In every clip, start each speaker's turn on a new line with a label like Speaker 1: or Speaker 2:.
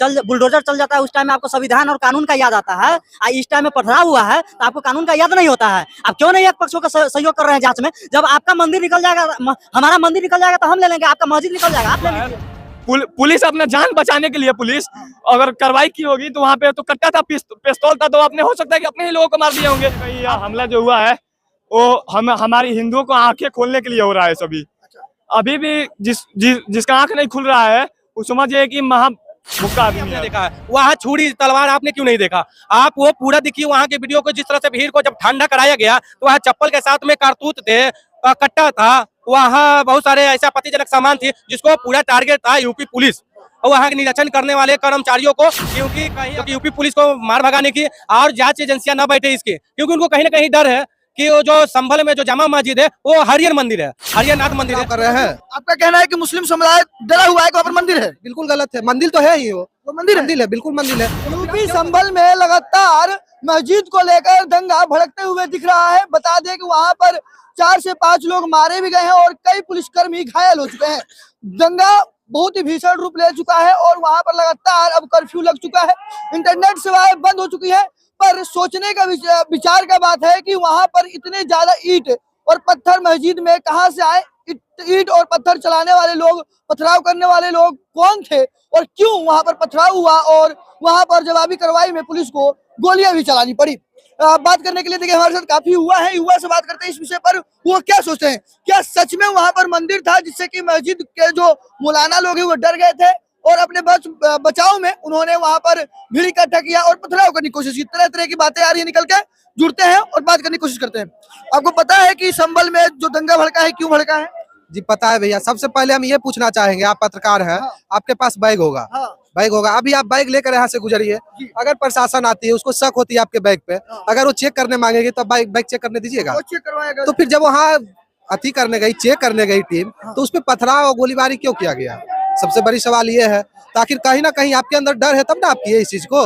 Speaker 1: Bulldozer चल जाता है उस टाइम में आपको संविधान और कानून का याद आता है। इस टाइम में पथराव हुआ है तो आपको कानून का याद नहीं होता है। आप क्यों नहीं एक पक्षों का सहयोग कर रहे हैं जांच में? जब आपका मंदिर निकल जाएगा, हमारा मंदिर निकल जाएगा तो हम ले लेंगे, आपका मस्जिद निकल जाएगा आप ले लीजिए।
Speaker 2: पुलिस अपना जान बचाने के लिए पुलिस अगर कार्रवाई की होगी तो वहाँ पे तो कट्टा था, पिस्तौल था, तो आपने हो सकता है कि अपने ही लोगों को मार दिए होंगे। हमला जो हुआ है वो हमारी हिंदुओं को आंखें खोलने के लिए हो रहा है। सभी अभी भी जिसका आंख नहीं खुल रहा है वो समझिए कि मुक्का आदमी है।
Speaker 3: देखा है वहाँ छुरी तलवार आपने क्यों नहीं देखा? आप वो पूरा देखिए वहाँ के वीडियो को, जिस तरह से भीड़ को जब ठंडा कराया गया तो वहाँ चप्पल के साथ में कारतूस थे, कट्टा था, वहाँ बहुत सारे ऐसे आपत्तिजनक सामान थी जिसको पूरा टारगेट था यूपी पुलिस और वहाँ के निरीक्षण करने वाले कर्मचारियों को, क्योंकि यूपी पुलिस को मार भगाने की और जांच एजेंसियां न बैठे इसके, क्योंकि उनको कहीं ना कहीं डर है कि वो जो संभल में जो जामा मस्जिद है वो हरियर मंदिर है, हरियरनाथ मंदिर है।
Speaker 4: कर रहे हैं। आपका कहना है कि मुस्लिम समुदाय डरा हुआ है, वहाँ पर मंदिर है?
Speaker 5: बिल्कुल गलत है, मंदिर तो है ही, वो मंदिर है, बिल्कुल मंदिर है।
Speaker 4: यूपी संभल में लगातार मस्जिद को लेकर दंगा भड़कते हुए दिख रहा है। बता दें कि वहां पर 4 से 5 लोग मारे भी गए हैं और कई पुलिसकर्मी घायल हो चुके हैं। दंगा बहुत ही भीषण रूप ले चुका है और वहां पर लगातार अब कर्फ्यू लग चुका है, इंटरनेट सेवाएं बंद हो चुकी है। पर सोचने का विचार का बात है कि वहां पर इतने ज्यादा ईंट और पत्थर मस्जिद में कहां से आए? ईंट और पत्थर चलाने वाले लोग, पथराव करने वाले लोग कौन थे और क्यों वहां पर पथराव हुआ और वहां पर जवाबी कार्रवाई में पुलिस को गोलियां भी चलानी पड़ी? बात करने के लिए देखिए हमारे साथ काफी युवा है, युवा से बात करते हैं इस विषय पर। वो क्या सोचते हैं, क्या सच में वहां पर मंदिर था जिससे कि मस्जिद के जो मौलाना लोग हैं वो डर गए थे और अपने बचाव में उन्होंने वहां पर भीड़ इकट्ठा किया और पथराव करने की कोशिश की? तरह तरह की बातें आ रही है, निकल के जुड़ते हैं और बात करने की कोशिश करते हैं। आपको पता है कि संभल में जो दंगा भड़का है क्यों भड़का है?
Speaker 5: जी पता है भैया। सबसे पहले हम ये पूछना चाहेंगे, आप पत्रकार हैं, आपके पास बैग होगा, बैग होगा, अभी आप बैग लेकर यहाँ से गुजरिए, अगर प्रशासन आती है उसको शक होती है आपके बैग पे, अगर वो चेक करने मांगेगी तो बैग चेक करने दीजिएगा? तो फिर जब वहाँ अति करने गई, चेक करने गई टीम, तो उस पर पथराव और गोलीबारी क्यों किया गया? सबसे बड़ी सवाल ये है। तो आखिर कहीं ना कहीं आपके अंदर डर है तब ना आप किए इस चीज को,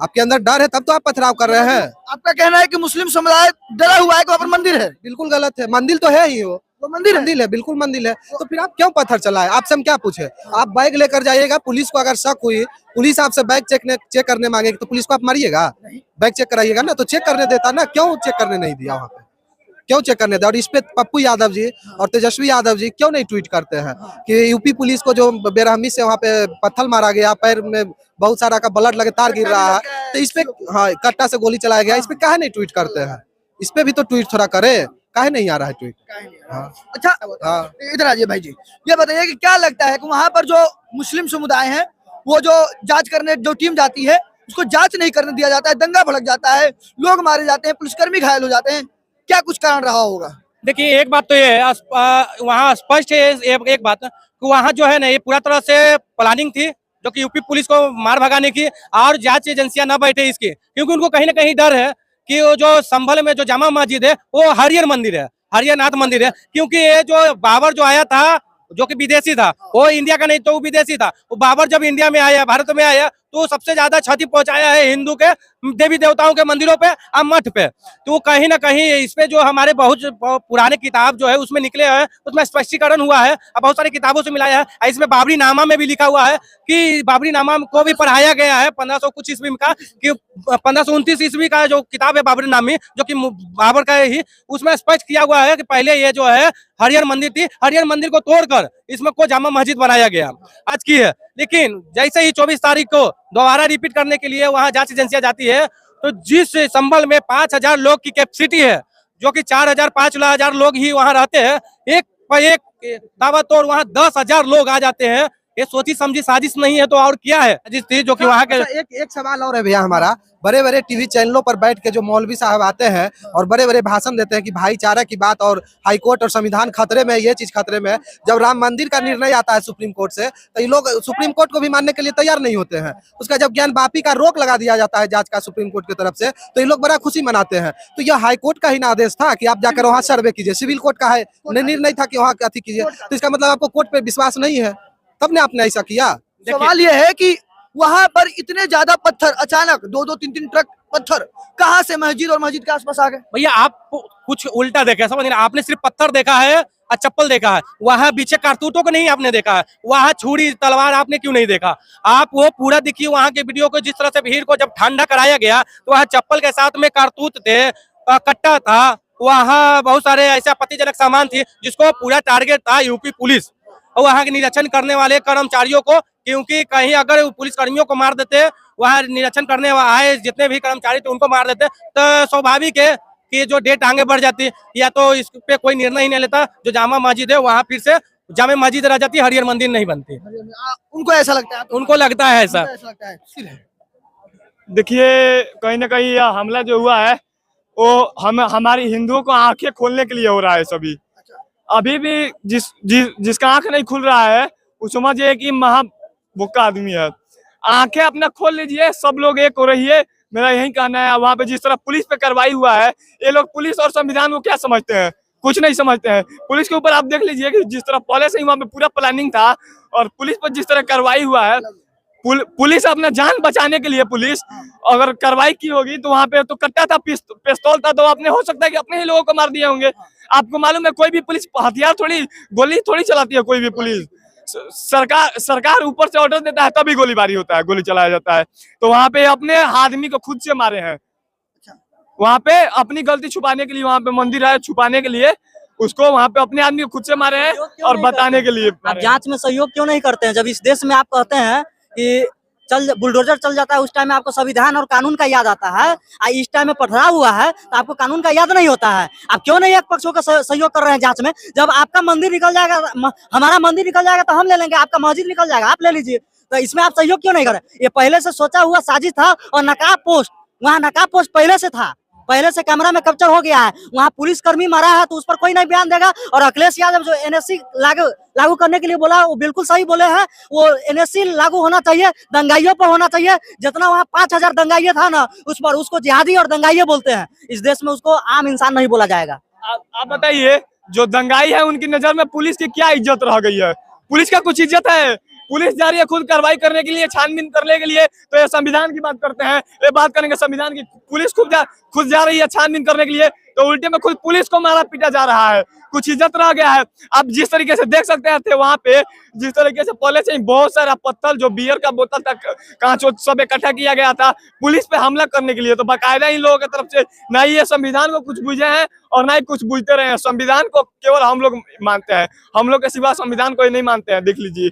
Speaker 5: आपके अंदर डर है तब तो आप पथराव कर रहे हैं।
Speaker 4: आपका कहना है कि मुस्लिम समुदाय डरा हुआ है, वहाँ पर मंदिर है?
Speaker 5: बिल्कुल गलत है, मंदिर तो है ही, वो मंदिर है, बिल्कुल मंदिर है। तो फिर आप क्यों पत्थर चलाए? आपसे हम क्या पूछे? आप बैग लेकर जाइएगा, पुलिस को अगर शक हुई, पुलिस आपसे बैग चेक करने मांगेगी तो पुलिस को आप मारिएगा? बैग चेक कराइएगा ना, तो चेक करने देता ना, क्यों चेक करने नहीं दिया वहाँ पे? क्यों चेक करने दिया? और इस पे पप्पू यादव जी और तेजस्वी यादव जी क्यों नहीं ट्वीट करते हैं कि यूपी पुलिस को जो बेरहमी से वहाँ पे पत्थर मारा गया, पैर में बहुत सारा का ब्लड लगे, तार गिर रहा है, तो इस पे कट्टा से गोली चलाया गया, इस पे काहे नहीं ट्वीट करते हैं? इस पे भी तो ट्वीट थोड़ा करे, काहे नहीं आ रहा है ट्वीट?
Speaker 4: अच्छा इधर आइए भाई जी, ये बताइए कि क्या लगता है कि वहाँ पर जो मुस्लिम समुदाय है वो जो जांच करने जो टीम जाती है उसको जांच नहीं करने दिया जाता है, दंगा भड़क जाता है, लोग मारे जाते हैं, पुलिसकर्मी घायल हो जाते हैं, क्या कुछ कारण रहा होगा?
Speaker 3: देखिए एक बात तो ये है, वहाँ स्पष्ट है एक बात कि वहाँ जो है ना ये पूरा तरह से प्लानिंग थी जो कि यूपी पुलिस को मार भगाने की और जांच एजेंसियां न बैठे इसके, क्योंकि उनको कहीं ना कहीं डर है कि वो जो संभल में जो जामा मस्जिद है वो हरियर मंदिर है, हरियरनाथ मंदिर है, क्योंकि ये जो बाबर जो आया था जो कि विदेशी था, वो इंडिया का नहीं तो वो विदेशी था। वो बाबर जब इंडिया में आया, भारत में आया, तो सबसे ज्यादा क्षति पहुंचाया है हिंदू के देवी देवताओं के मंदिरों पे और मठ पे। तो कहीं ना कहीं इस पे जो हमारे बहुत पुराने किताब जो है उसमें निकले हैं, उसमें स्पष्टीकरण हुआ है और बहुत सारी किताबों से मिलाया है। इसमें बाबरी नामा में भी लिखा हुआ है कि बाबरी नामा को भी पढ़ाया गया है 1500 कुछ ईस्वी का, कि 1529 ईस्वी का जो किताब है बाबरी नामी जो कि बाबर का ही, उसमें स्पष्ट किया हुआ है कि पहले ये जो है हरियर मंदिर थी, हरियर मंदिर को तोड़कर इसमें को जामा मस्जिद बनाया गया आज की है। लेकिन जैसे ही 24 तारीख को दोबारा रिपीट करने के लिए वहां जांच एजेंसियां जाती है, तो जिस संभल में 5000 लोग की कैपेसिटी है, जो कि 4000-5000 लोग ही वहां रहते हैं, एक दावा तोड़ वहां 10,000 लोग आ जाते हैं। ये सोची समझी साजिश नहीं है तो और क्या है जिस थी जो कि वहाँ के।
Speaker 5: एक सवाल और है भैया हमारा, बड़े बड़े टीवी चैनलों पर बैठ के जो मौलवी साहब आते हैं और बड़े बड़े भाषण देते हैं कि भाईचारा की बात और हाईकोर्ट और संविधान खतरे में, ये चीज खतरे में है, जब राम मंदिर का निर्णय आता है सुप्रीम कोर्ट से तो ये लोग सुप्रीम कोर्ट को भी मानने के लिए तैयार नहीं होते हैं। उसका जब ज्ञान वापी का रोक लगा दिया जाता है जांच का सुप्रीम कोर्ट की तरफ से, तो ये लोग बड़ा खुशी मनाते हैं। तो यह हाईकोर्ट का ही ना आदेश था कि आप जाकर वहाँ सर्वे कीजिए, सिविल कोर्ट का है निर्णय था कि वहाँ अति कीजिए, तो इसका मतलब आपको कोर्ट पे विश्वास नहीं है, तब ने आपने ऐसा किया।
Speaker 4: सवाल यह है कि वहां पर इतने ज्यादा पत्थर अचानक 2-2, 3-3 ट्रक पत्थर कहाँ से मस्जिद और मस्जिद के आसपास आ गए?
Speaker 3: भैया आप कुछ उल्टा देखे, समझ नहीं, आपने सिर्फ पत्थर देखा है और चप्पल देखा है, वहां पीछे कारतूतों को नहीं आपने देखा है, वहां छुरी तलवार आपने क्यों नहीं देखा? आप वो पूरा देखिए वहां के वीडियो को, जिस तरह से भीड़ को जब ठंडा कराया गया तो वहां चप्पल के साथ में कारतूत थे, कट्टा था, वहां बहुत सारे ऐसे आपत्तिजनक सामान थे जिसको पूरा टारगेट था यूपी पुलिस और वहां के निरीक्षण करने वाले कर्मचारियों को, क्योंकि कहीं अगर पुलिस कर्मियों को मार देते, वहां निरीक्षण करने आए जितने भी कर्मचारी थे उनको मार देते तो स्वाभाविक है कि जो डेट आगे बढ़ जाती, या तो इस पे कोई निर्णय ही नहीं लेता, जो जामा मस्जिद है वहां फिर से जामा मस्जिद रह जाती, हरियर मंदिर नहीं बनती।
Speaker 4: उनको ऐसा लगता है?
Speaker 3: उनको लगता है ऐसा।
Speaker 4: ऐसा लगता है।
Speaker 2: देखिए कहीं ना कहीं यह हमला जो हुआ है वो हमारी हिंदुओं को आंखें खोलने के लिए हो रहा है सभी। अभी भी जिसका आंख नहीं खुल रहा है वो समझिए कि महाभुक्का आदमी है। आंखें अपना खोल लीजिए, सब लोग एक हो रही है, मेरा यही कहना है। वहां पे जिस तरह पुलिस पे कार्रवाई हुआ है, ये लोग पुलिस और संविधान को क्या समझते हैं? कुछ नहीं समझते हैं। पुलिस के ऊपर आप देख लीजिए कि जिस तरह पहले से ही वहां पे पूरा प्लानिंग था और पुलिस पर जिस तरह कार्रवाई हुआ है, पुलिस अपना जान बचाने के लिए पुलिस अगर कार्रवाई की होगी तो वहां पे तो कट्टा था, पिस्तौल था, तो आपने हो सकता है कि अपने ही लोगों को मार दिए होंगे। आपको मालूम है कोई भी पुलिस हथियार थोड़ी, गोली थोड़ी चलाती है कोई भी पुलिस। सरकार ऊपर से ऑर्डर देता है तभी गोलीबारी होता है, गोली चलाया जाता है। तो वहां पे अपने आदमी को खुद से मारे हैं, वहां पे अपनी गलती छुपाने के लिए, वहां पे मंदिर है छुपाने के लिए, उसको वहां पे अपने आदमी को खुद से मारे हैं और बताने के लिए।
Speaker 1: आप जांच में सहयोग क्यों नहीं करते हैं? जब इस देश में आप कहते हैं कि बुलडोजर चल जाता है, उस टाइम में आपको संविधान और कानून का याद आता है, इस टाइम में पथराव हुआ है तो आपको कानून का याद नहीं होता है। आप क्यों नहीं एक पक्षों का सहयोग कर रहे हैं जांच में? जब आपका मंदिर निकल जाएगा, हमारा मंदिर निकल जाएगा तो हम ले लेंगे, आपका मस्जिद निकल जाएगा आप ले लीजिए। तो इसमें आप सहयोग क्यों नहीं कर रहे? ये पहले से सोचा हुआ साजिश था और नकाब पोस्ट, वहाँ नकाब पोस्ट पहले से था, पहले से कैमरा में कैप्चर हो गया है। वहाँ पुलिसकर्मी मारा है तो उस पर कोई नहीं बयान देगा। और अखिलेश यादव जो एनएससी लागू करने के लिए बोला, वो बिल्कुल सही बोले हैं। वो एनएससी लागू होना चाहिए, दंगाइयों पर होना चाहिए। जितना वहाँ 5000 दंगाइये था ना, उस पर उसको जिहादी और दंगाइये बोलते हैं। इस देश में उसको आम इंसान नहीं बोला जाएगा।
Speaker 2: आप बताइए, जो दंगाई है उनकी नजर में पुलिस की क्या इज्जत रह गई है? पुलिस का कुछ इज्जत है? पुलिस जा रही है खुद कार्रवाई करने के लिए, छानबीन करने के लिए, तो ये संविधान की बात करते हैं, ये बात करेंगे संविधान की। पुलिस खुद जा रही है छानबीन करने के लिए, तो उल्टे में खुद पुलिस को मारा पीटा जा रहा है। कुछ इज्जत रह गया है? आप जिस तरीके से देख सकते थे वहां पे, जिस तरीके से पहले से बहुत सारा पत्थर, जो बियर का बोतल तक, कांच सब इकट्ठा किया गया था पुलिस पे हमला करने के लिए, तो बाकायदा इन लोगों की तरफ से ना ही ये संविधान को कुछ बुझे हैं और ना ही कुछ बुझते रहे हैं। संविधान को केवल हम लोग मानते हैं, हम लोग के सिवा संविधान को नहीं मानते हैं। देख लीजिए।